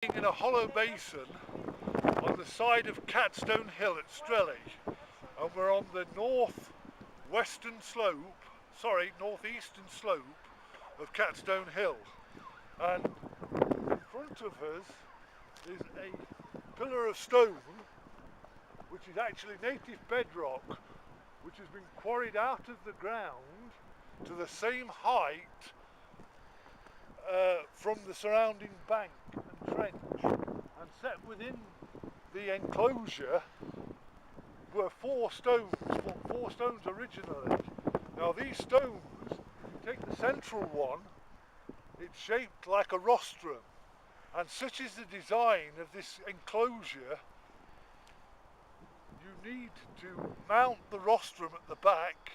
In a hollow basin on the side of Catstone Hill at Strelley, and we're on the northeastern slope of Catstone Hill, and in front of us is a pillar of stone which is actually native bedrock, which has been quarried out of the ground to the same height from the surrounding bank and trench, and set within the enclosure were four stones originally. Now these stones, if you take the central one, it's shaped like a rostrum, and such is the design of this enclosure. You need to mount the rostrum at the back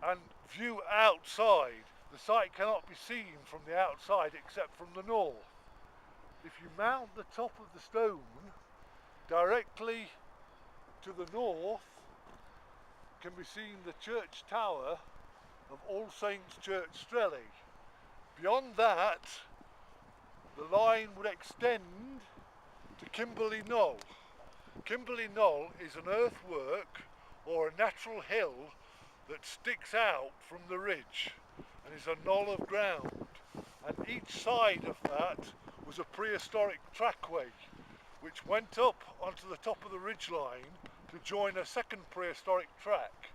and view outside. The site cannot be seen from the outside except from the north. If you mount the top of the stone directly to the north, can be seen the church tower of All Saints Church, Strelley. Beyond that, the line would extend to Kimberley Knoll. Kimberley Knoll is an earthwork or a natural hill that sticks out from the ridge and is a knoll of ground, and each side of that was a prehistoric trackway which went up onto the top of the ridgeline to join a second prehistoric track.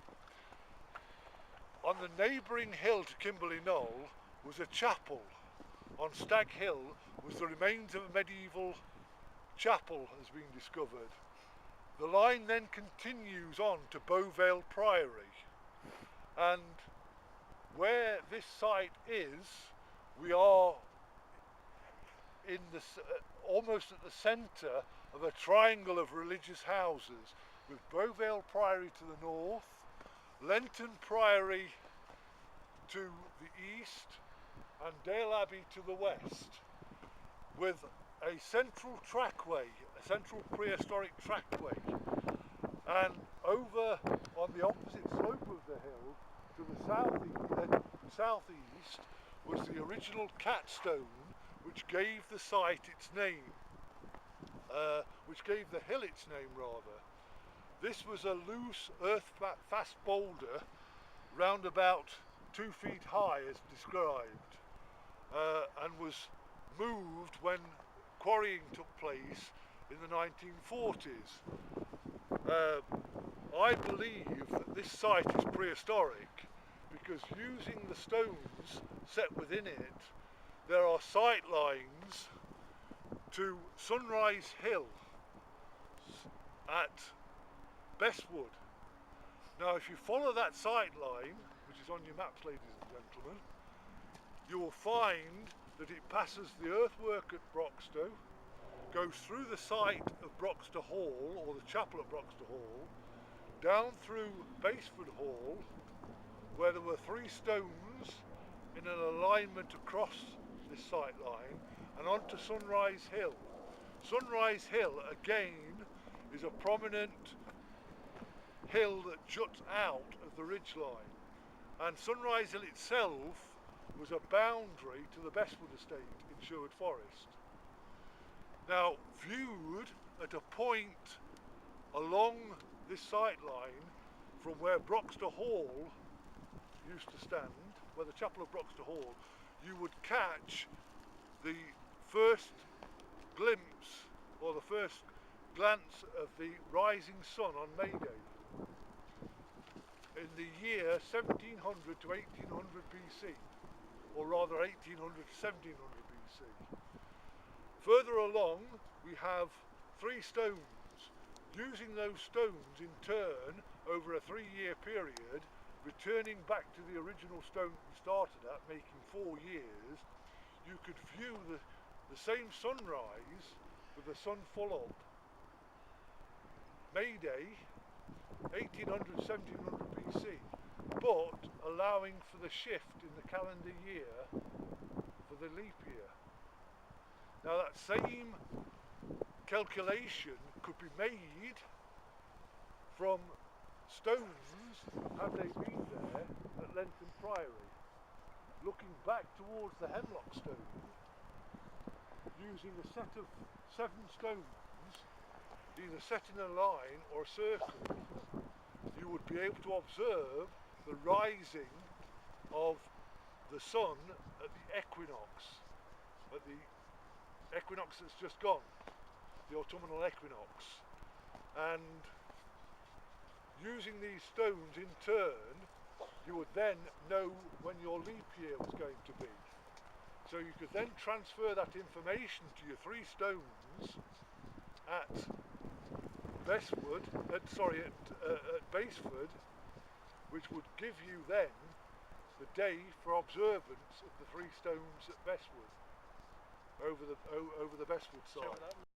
On the neighbouring hill to Kimberley Knoll was a chapel. On Stag Hill was the remains of a medieval chapel has been discovered. The line then continues on to Beauvale Priory, and where this site is, we are in the almost at the centre of a triangle of religious houses, with Beauvale Priory to the north, Lenton Priory to the east, and Dale Abbey to the west, with a central trackway, a central prehistoric trackway, and over on the opposite slope of the hill to the southeast was the original Catstone, which gave the site its name, which gave the hill its name rather. This was a loose earth-fast boulder round about 2 feet high as described, and was moved when quarrying took place in the 1940s. I believe that this site is prehistoric because, using the stones set within it, there are sight lines to Sunrise Hill at Bestwood. Now if you follow that sight line, which is on your maps, ladies and gentlemen, you will find that it passes the earthwork at Broxtowe, goes through the site of Broxtowe Hall, or the chapel at Broxtowe Hall, down through Baseford Hall, where there were 3 stones in an alignment across this sight line, and onto Sunrise Hill. Sunrise Hill again is a prominent hill that juts out of the ridgeline, and Sunrise Hill itself was a boundary to the Bestwood estate in Sherwood Forest. Now, viewed at a point along this sight line from where Broxtowe Hall used to stand, where the chapel of Broxtowe Hall, you would catch the first glimpse or the first glance of the rising sun on May Day in the year 1700 to 1800 BC, or rather 1800 to 1700 BC. Further along we have 3 stones. Using those stones in turn over a 3-year period, returning back to the original stone we started at, making 4 years, you could view the same sunrise with the sun full up. May Day, 1800, 1700 BC, but allowing for the shift in the calendar year for the leap year. Now that same calculation could be made from stones, had they been there, at Lenton Priory. Looking back towards the Hemlock Stone, you using a set of 7 stones, either set in a line or a circle, you would be able to observe the rising of the sun at the equinox that's just gone, the autumnal equinox. And using these stones in turn, you would then know when your leap year was going to be. So you could then transfer that information to your 3 stones at Baseford, which would give you then the day for observance of the 3 stones at Baseford, over the Baseford side.